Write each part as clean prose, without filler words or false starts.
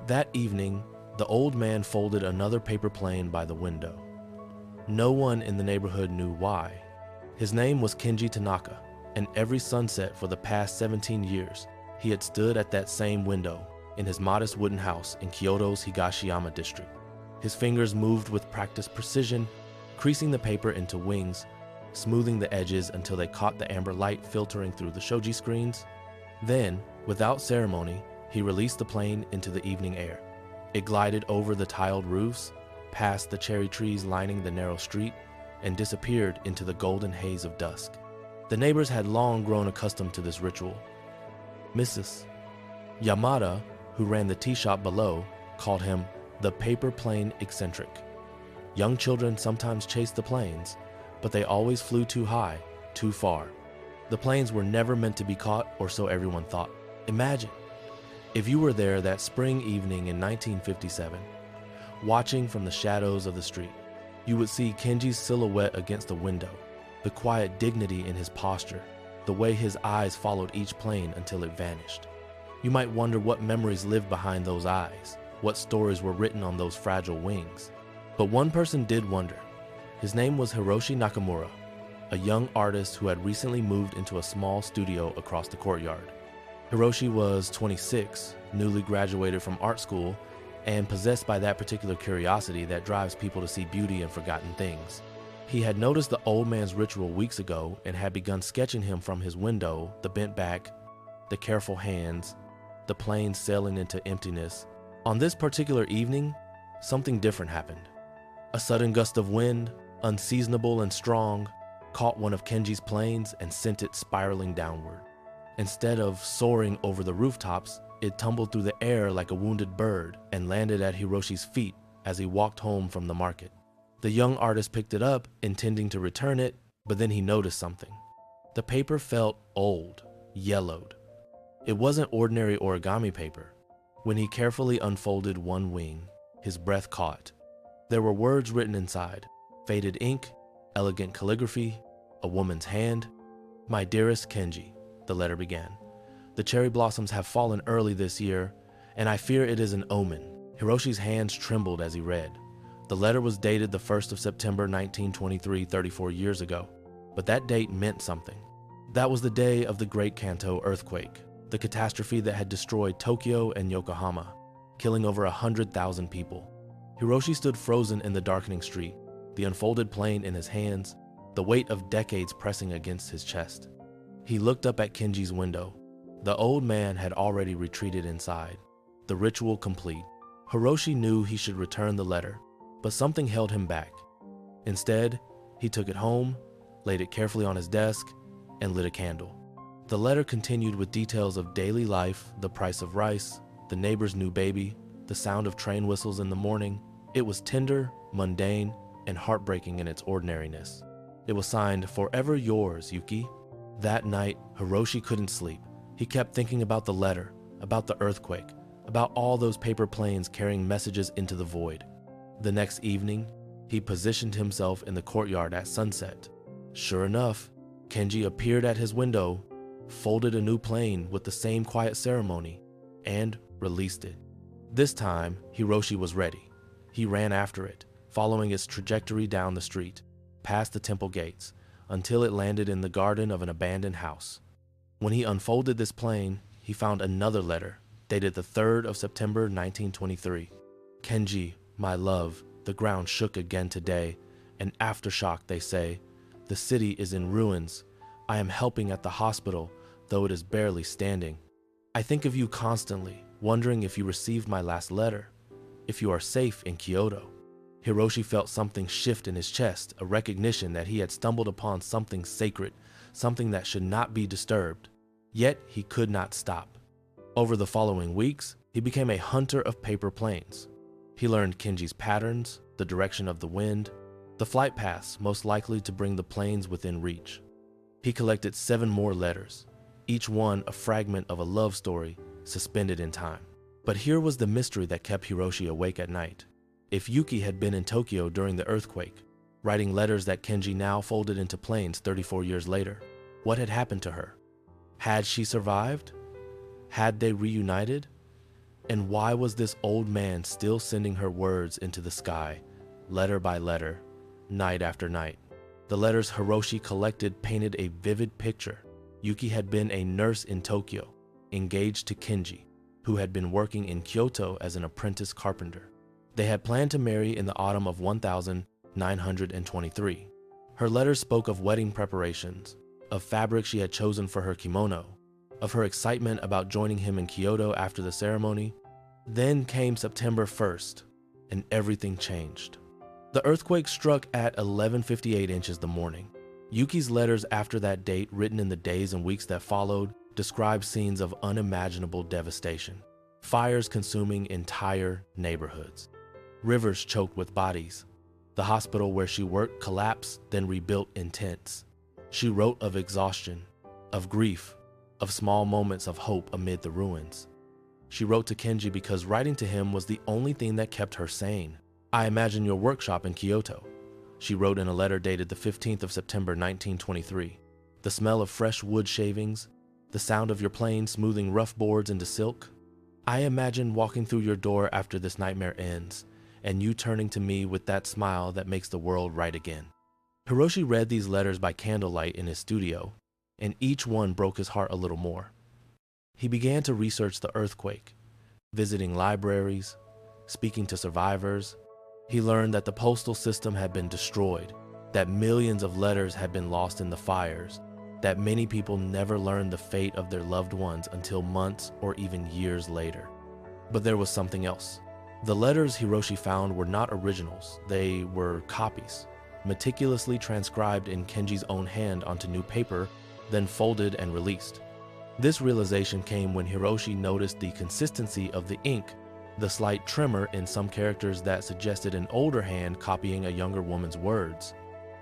That evening, the old man folded another paper plane by the window. No one in the neighborhood knew why. His name was Kenji Tanaka, and every sunset for the past 17 years, he had stood at that same window in his modest wooden house in Kyoto's Higashiyama district. His fingers moved with practiced precision, creasing the paper into wings, smoothing the edges until they caught the amber light filtering through the shoji screens. Then, without ceremony, he released the plane into the evening air. It glided over the tiled roofs, past the cherry trees lining the narrow street, and disappeared into the golden haze of dusk. The neighbors had long grown accustomed to this ritual. Mrs. Yamada, who ran the tea shop below, called him the paper plane eccentric. Young children sometimes chased the planes, but they always flew too high, too far. The planes were never meant to be caught, or so everyone thought. Imagine, if you were there that spring evening in 1957, watching from the shadows of the street, you would see Kenji's silhouette against the window, the quiet dignity in his posture, the way his eyes followed each plane until it vanished. You might wonder what memories lived behind those eyes, what stories were written on those fragile wings. But one person did wonder. His name was Hiroshi Nakamura, a young artist who had recently moved into a small studio across the courtyard. Hiroshi was 26, newly graduated from art school, and possessed by that particular curiosity that drives people to see beauty in forgotten things. He had noticed the old man's ritual weeks ago and had begun sketching him from his window, the bent back, the careful hands, the plane sailing into emptiness. On this particular evening, something different happened. A sudden gust of wind, unseasonable and strong, caught one of Kenji's planes and sent it spiraling downward. Instead of soaring over the rooftops, it tumbled through the air like a wounded bird and landed at Hiroshi's feet as he walked home from the market. The young artist picked it up, intending to return it, but then he noticed something. The paper felt old, yellowed. It wasn't ordinary origami paper. When he carefully unfolded one wing, his breath caught. There were words written inside, faded ink, elegant calligraphy, a woman's hand. "My dearest Kenji," the letter began. "The cherry blossoms have fallen early this year, and I fear it is an omen." Hiroshi's hands trembled as he read. The letter was dated the 1st of September 1923, 34 years ago, but that date meant something. That was the day of the Great Kanto earthquake, the catastrophe that had destroyed Tokyo and Yokohama, killing over 100,000 people. Hiroshi stood frozen in the darkening street, the unfolded plane in his hands, the weight of decades pressing against his chest. He looked up at Kenji's window. The old man had already retreated inside, the ritual complete. Hiroshi knew he should return the letter, but something held him back. Instead, he took it home, laid it carefully on his desk, and lit a candle. The letter continued with details of daily life, the price of rice, the neighbor's new baby, the sound of train whistles in the morning. It was tender, mundane, and heartbreaking in its ordinariness. It was signed, "Forever yours, Yuki." That night, Hiroshi couldn't sleep. He kept thinking about the letter, about the earthquake, about all those paper planes carrying messages into the void. The next evening, he positioned himself in the courtyard at sunset. Sure enough, Kenji appeared at his window, folded a new plane with the same quiet ceremony, and released it. This time, Hiroshi was ready. He ran after it, following its trajectory down the street, past the temple gates, until it landed in the garden of an abandoned house. When he unfolded this plane, he found another letter, dated the 3rd of September 1923. "Kenji, my love, the ground shook again today. An aftershock, they say. The city is in ruins. I am helping at the hospital, though it is barely standing. I think of you constantly, wondering if you received my last letter, if you are safe in Kyoto." Hiroshi felt something shift in his chest, a recognition that he had stumbled upon something sacred, something that should not be disturbed. Yet he could not stop. Over the following weeks, he became a hunter of paper planes. He learned Kenji's patterns, the direction of the wind, the flight paths most likely to bring the planes within reach. He collected 7 more letters, each one a fragment of a love story suspended in time. But here was the mystery that kept Hiroshi awake at night. If Yuki had been in Tokyo during the earthquake, writing letters that Kenji now folded into planes 34 years later, what had happened to her? Had she survived? Had they reunited? And why was this old man still sending her words into the sky, letter by letter, night after night? The letters Hiroshi collected painted a vivid picture. Yuki had been a nurse in Tokyo, engaged to Kenji, who had been working in Kyoto as an apprentice carpenter. They had planned to marry in the autumn of 1923. Her letters spoke of wedding preparations, of fabric she had chosen for her kimono, of her excitement about joining him in Kyoto after the ceremony. Then came September 1st, and everything changed. The earthquake struck at 11:58 inches the morning. Yuki's letters after that date, written in the days and weeks that followed, described scenes of unimaginable devastation. Fires consuming entire neighborhoods. Rivers choked with bodies. The hospital where she worked collapsed, then rebuilt in tents. She wrote of exhaustion, of grief, of small moments of hope amid the ruins. She wrote to Kenji because writing to him was the only thing that kept her sane. "I imagine your workshop in Kyoto," she wrote in a letter dated the 15th of September 1923. "The smell of fresh wood shavings, the sound of your plane smoothing rough boards into silk. I imagine walking through your door after this nightmare ends, and you turning to me with that smile that makes the world right again." Hiroshi read these letters by candlelight in his studio, and each one broke his heart a little more. He began to research the earthquake, visiting libraries, speaking to survivors. He learned that the postal system had been destroyed, that millions of letters had been lost in the fires, that many people never learned the fate of their loved ones until months or even years later. But there was something else. The letters Hiroshi found were not originals, they were copies, meticulously transcribed in Kenji's own hand onto new paper, then folded and released. This realization came when Hiroshi noticed the consistency of the ink, the slight tremor in some characters that suggested an older hand copying a younger woman's words.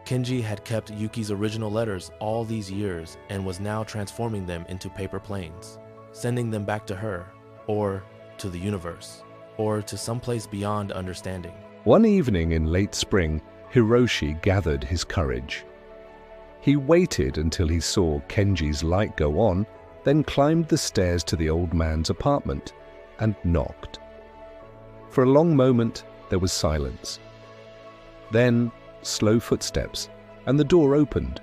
Kenji had kept Yuki's original letters all these years and was now transforming them into paper planes, sending them back to her, or to the universe, or to someplace beyond understanding. One evening in late spring, Hiroshi gathered his courage. He waited until he saw Kenji's light go on, then climbed the stairs to the old man's apartment and knocked. For a long moment, there was silence. Then, slow footsteps, and the door opened.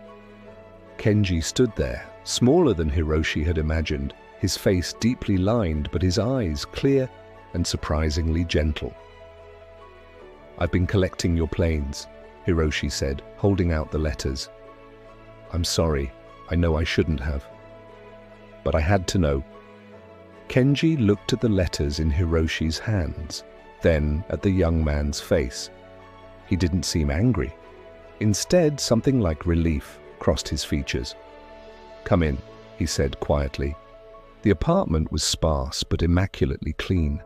Kenji stood there, smaller than Hiroshi had imagined, his face deeply lined but his eyes clear and surprisingly gentle. "I've been collecting your planes," Hiroshi said, holding out the letters. "I'm sorry, I know I shouldn't have. But I had to know." Kenji looked at the letters in Hiroshi's hands, then at the young man's face. He didn't seem angry. Instead, something like relief crossed his features. "Come in," he said quietly. The apartment was sparse but immaculately clean.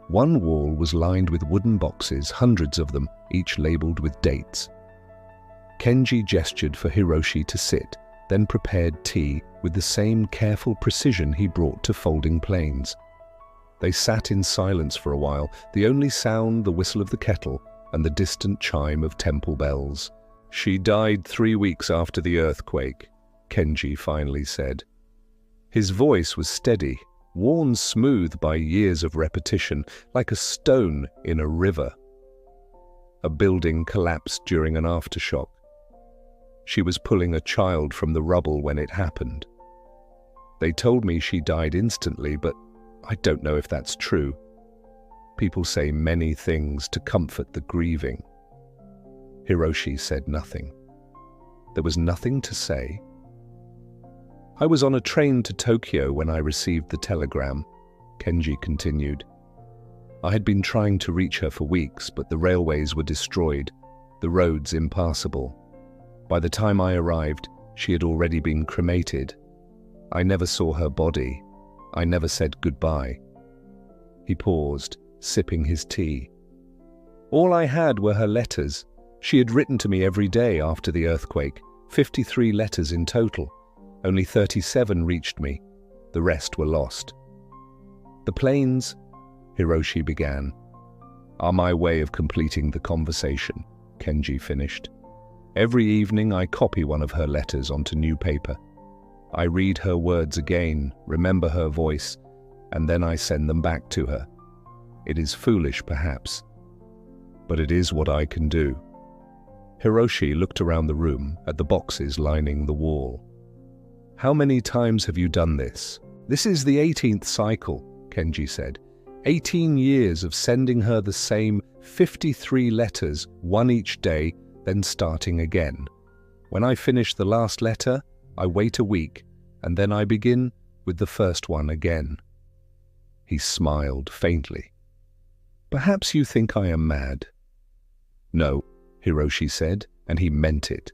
One wall was lined with wooden boxes, hundreds of them, each labeled with dates. Kenji gestured for Hiroshi to sit, then prepared tea with the same careful precision he brought to folding planes. They sat in silence for a while, the only sound the whistle of the kettle and the distant chime of temple bells. "She died 3 weeks after the earthquake," Kenji finally said. His voice was steady, worn smooth by years of repetition, like a stone in a river. A building collapsed during an aftershock. She was pulling a child from the rubble when it happened. They told me she died instantly, but I don't know if that's true. People say many things to comfort the grieving. Hiroshi said nothing. There was nothing to say. "I was on a train to Tokyo when I received the telegram," Kenji continued. "I had been trying to reach her for weeks, but the railways were destroyed, the roads impassable. By the time I arrived, she had already been cremated. I never saw her body. I never said goodbye." He paused, sipping his tea. "All I had were her letters. She had written to me every day after the earthquake, 53 letters in total. Only 37 reached me. The rest were lost." "The planes," Hiroshi began, "are my way of completing the conversation," Kenji finished. "Every evening I copy one of her letters onto new paper. I read her words again, remember her voice, and then I send them back to her. It is foolish, perhaps, but it is what I can do." Hiroshi looked around the room at the boxes lining the wall. "How many times have you done this?" "This is the 18th cycle," Kenji said. 18 years of sending her the same 53 letters, one each day, then starting again. When I finish the last letter, I wait a week, and then I begin with the first one again." He smiled faintly. "Perhaps you think I am mad." "No," Hiroshi said, and he meant it.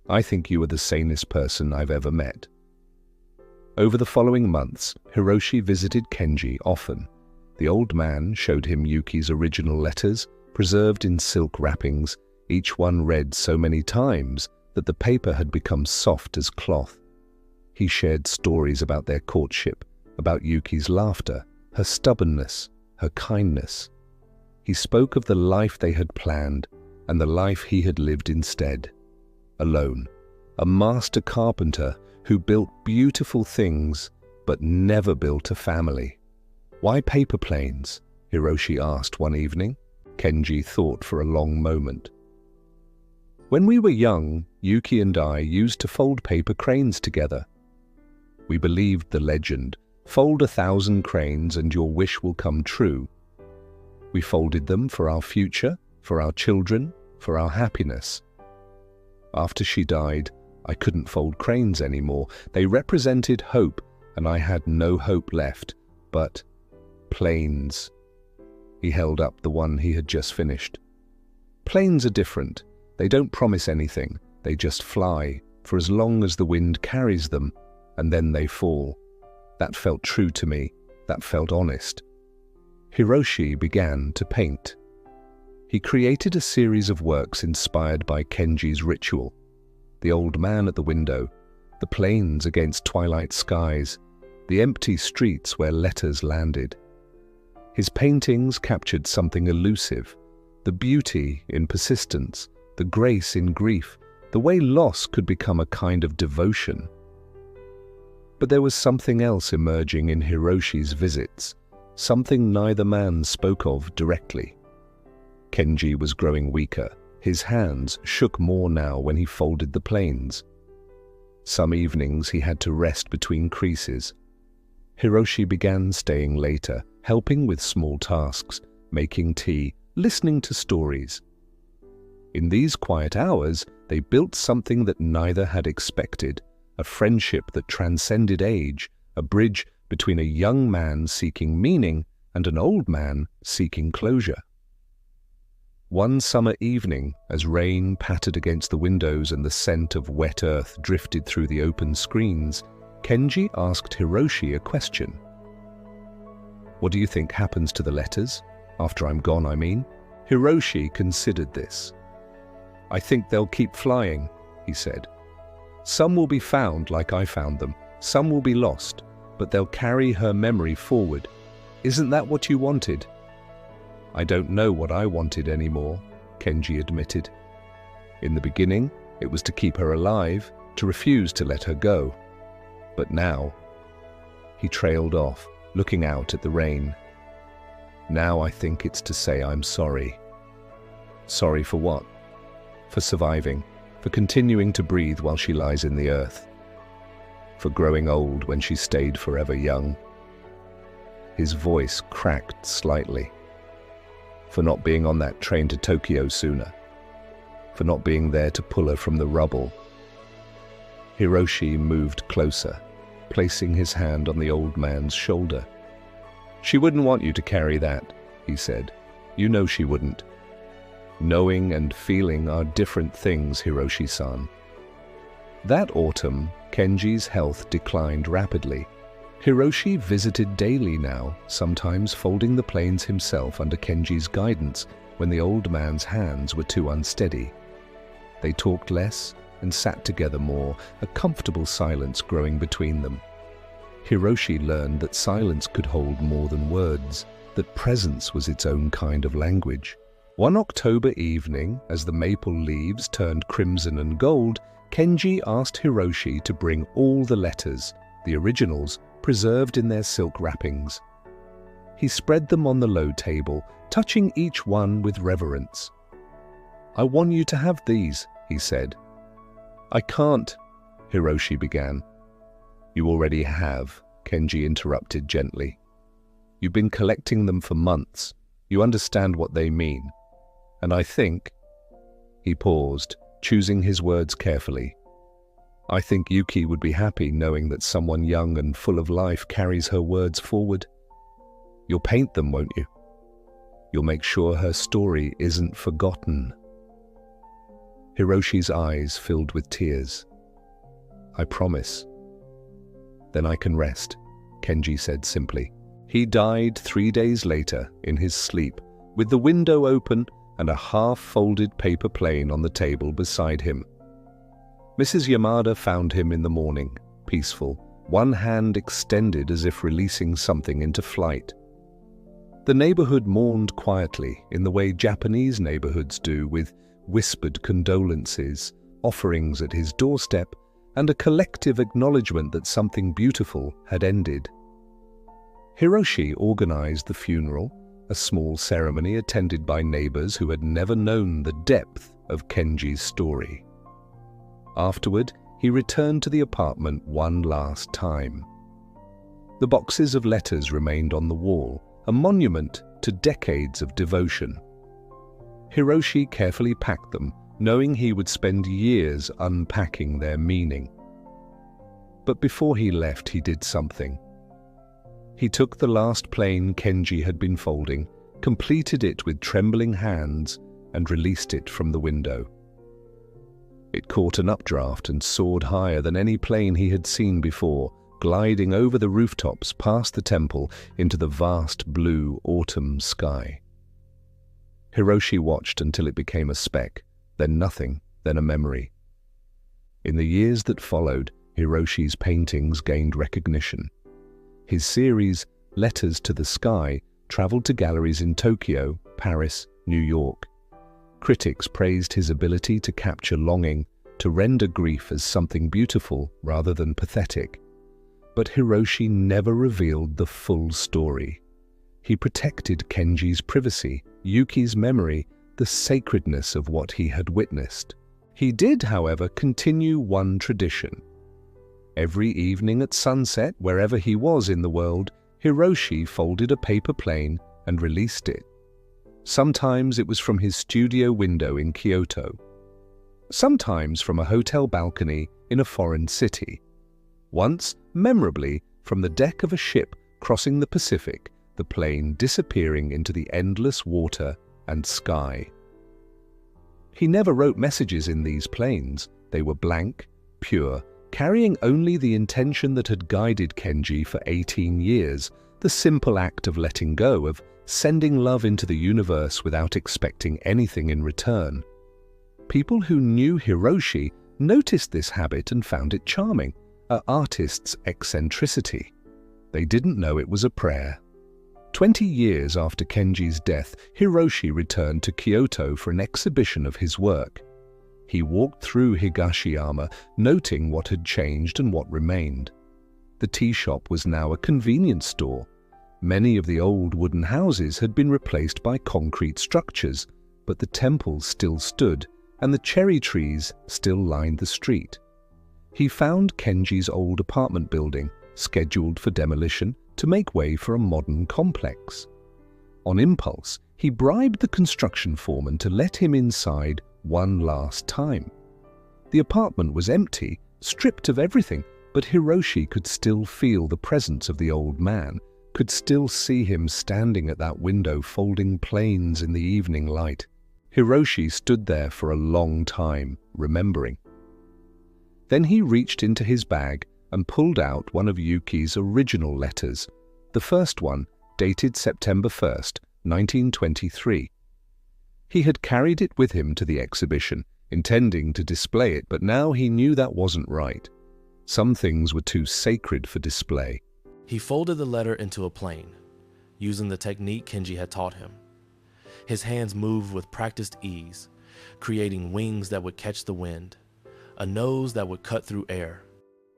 "I think you are the sanest person I've ever met." Over the following months, Hiroshi visited Kenji often. The old man showed him Yuki's original letters, preserved in silk wrappings, each one read so many times that the paper had become soft as cloth. He shared stories about their courtship, about Yuki's laughter, her stubbornness, her kindness. He spoke of the life they had planned and the life he had lived instead. Alone, a master carpenter who built beautiful things but never built a family. "Why paper planes?" Hiroshi asked one evening. Kenji thought for a long moment. "When we were young, Yuki and I used to fold paper cranes together. We believed the legend, 'Fold 1,000 cranes and your wish will come true.' We folded them for our future, for our children, for our happiness. After she died, I couldn't fold cranes anymore. They represented hope, and I had no hope left. But planes." He held up the one he had just finished. "Planes are different. They don't promise anything. They just fly, for as long as the wind carries them, and then they fall. That felt true to me. That felt honest." Hiroshi began to paint. He created a series of works inspired by Kenji's ritual. The old man at the window, the planes against twilight skies, the empty streets where letters landed. His paintings captured something elusive, the beauty in persistence, the grace in grief, the way loss could become a kind of devotion. But there was something else emerging in Hiroshi's visits, something neither man spoke of directly. Kenji was growing weaker. His hands shook more now when he folded the planes. Some evenings he had to rest between creases. Hiroshi began staying later, helping with small tasks, making tea, listening to stories. In these quiet hours, they built something that neither had expected, a friendship that transcended age, a bridge between a young man seeking meaning and an old man seeking closure. One summer evening, as rain pattered against the windows and the scent of wet earth drifted through the open screens, Kenji asked Hiroshi a question. "What do you think happens to the letters? After I'm gone, I mean?" Hiroshi considered this. "I think they'll keep flying," he said. "Some will be found like I found them, some will be lost, but they'll carry her memory forward. Isn't that what you wanted?" "I don't know what I wanted anymore," Kenji admitted. "In the beginning, it was to keep her alive, to refuse to let her go. But now..." He trailed off, looking out at the rain. "Now I think it's to say I'm sorry." "Sorry for what?" "For surviving, for continuing to breathe while she lies in the earth. For growing old when she stayed forever young." His voice cracked slightly. "For not being on that train to Tokyo sooner. For not being there to pull her from the rubble." Hiroshi moved closer, placing his hand on the old man's shoulder. "She wouldn't want you to carry that," he said. "You know she wouldn't. Knowing and feeling are different things, Hiroshi-san." That autumn, Kenji's health declined rapidly. Hiroshi visited daily now, sometimes folding the planes himself under Kenji's guidance when the old man's hands were too unsteady. They talked less and sat together more, a comfortable silence growing between them. Hiroshi learned that silence could hold more than words, that presence was its own kind of language. One October evening, as the maple leaves turned crimson and gold, Kenji asked Hiroshi to bring all the letters, the originals, preserved in their silk wrappings. He spread them on the low table, touching each one with reverence. "I want you to have these," he said. "I can't," Hiroshi began. "You already have," Kenji interrupted gently. "You've been collecting them for months. You understand what they mean. And I think—" He paused, choosing his words carefully. "I think Yuki would be happy knowing that someone young and full of life carries her words forward. You'll paint them, won't you? You'll make sure her story isn't forgotten." Hiroshi's eyes filled with tears. "I promise." "Then I can rest," Kenji said simply. He died 3 days later in his sleep, with the window open and a half-folded paper plane on the table beside him. Mrs. Yamada found him in the morning, peaceful, one hand extended as if releasing something into flight. The neighborhood mourned quietly in the way Japanese neighborhoods do, with whispered condolences, offerings at his doorstep, and a collective acknowledgement that something beautiful had ended. Hiroshi organized the funeral, a small ceremony attended by neighbors who had never known the depth of Kenji's story. Afterward, he returned to the apartment one last time. The boxes of letters remained on the wall, a monument to decades of devotion. Hiroshi carefully packed them, knowing he would spend years unpacking their meaning. But before he left, he did something. He took the last plane Kenji had been folding, completed it with trembling hands, and released it from the window. It caught an updraft and soared higher than any plane he had seen before, gliding over the rooftops past the temple into the vast blue autumn sky. Hiroshi watched until it became a speck, then nothing, then a memory. In the years that followed, Hiroshi's paintings gained recognition. His series, Letters to the Sky, traveled to galleries in Tokyo, Paris, New York. Critics praised his ability to capture longing, to render grief as something beautiful rather than pathetic. But Hiroshi never revealed the full story. He protected Kenji's privacy, Yuki's memory, the sacredness of what he had witnessed. He did, however, continue one tradition. Every evening at sunset, wherever he was in the world, Hiroshi folded a paper plane and released it. Sometimes it was from his studio window in Kyoto. Sometimes from a hotel balcony in a foreign city. Once, memorably, from the deck of a ship crossing the Pacific, the plane disappearing into the endless water and sky. He never wrote messages in these planes. They were blank, pure, carrying only the intention that had guided Kenji for 18 years, the simple act of letting go, of sending love into the universe without expecting anything in return. People who knew Hiroshi noticed this habit and found it charming, an artist's eccentricity. They didn't know it was a prayer. 20 years after Kenji's death, Hiroshi returned to Kyoto for an exhibition of his work. He walked through Higashiyama, noting what had changed and what remained. The tea shop was now a convenience store. Many of the old wooden houses had been replaced by concrete structures, but the temple still stood, and the cherry trees still lined the street. He found Kenji's old apartment building, scheduled for demolition, to make way for a modern complex. On impulse, he bribed the construction foreman to let him inside one last time. The apartment was empty, stripped of everything, but Hiroshi could still feel the presence of the old man, could still see him standing at that window folding planes in the evening light. Hiroshi stood there for a long time, remembering. Then he reached into his bag and pulled out one of Yuki's original letters, the first one, dated September 1st, 1923. He had carried it with him to the exhibition, intending to display it, but now he knew that wasn't right. Some things were too sacred for display. He folded the letter into a plane, using the technique Kenji had taught him. His hands moved with practiced ease, creating wings that would catch the wind, a nose that would cut through air.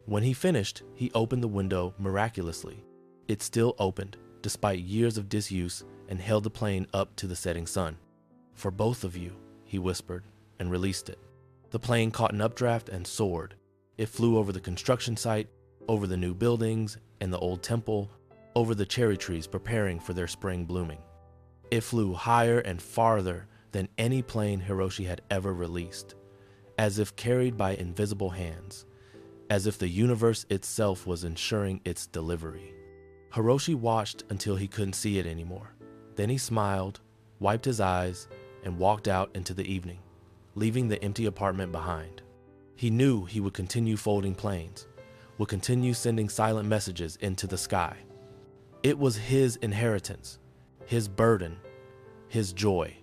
When he finished, he opened the window miraculously. It still opened, despite years of disuse, and held the plane up to the setting sun. "For both of you," he whispered, and released it. The plane caught an updraft and soared. It flew over the construction site, over the new buildings and the old temple, over the cherry trees preparing for their spring blooming. It flew higher and farther than any plane Hiroshi had ever released, as if carried by invisible hands, as if the universe itself was ensuring its delivery. Hiroshi watched until he couldn't see it anymore. Then he smiled, wiped his eyes, and walked out into the evening, leaving the empty apartment behind. He knew he would continue folding planes, would continue sending silent messages into the sky. It was his inheritance, his burden, his joy.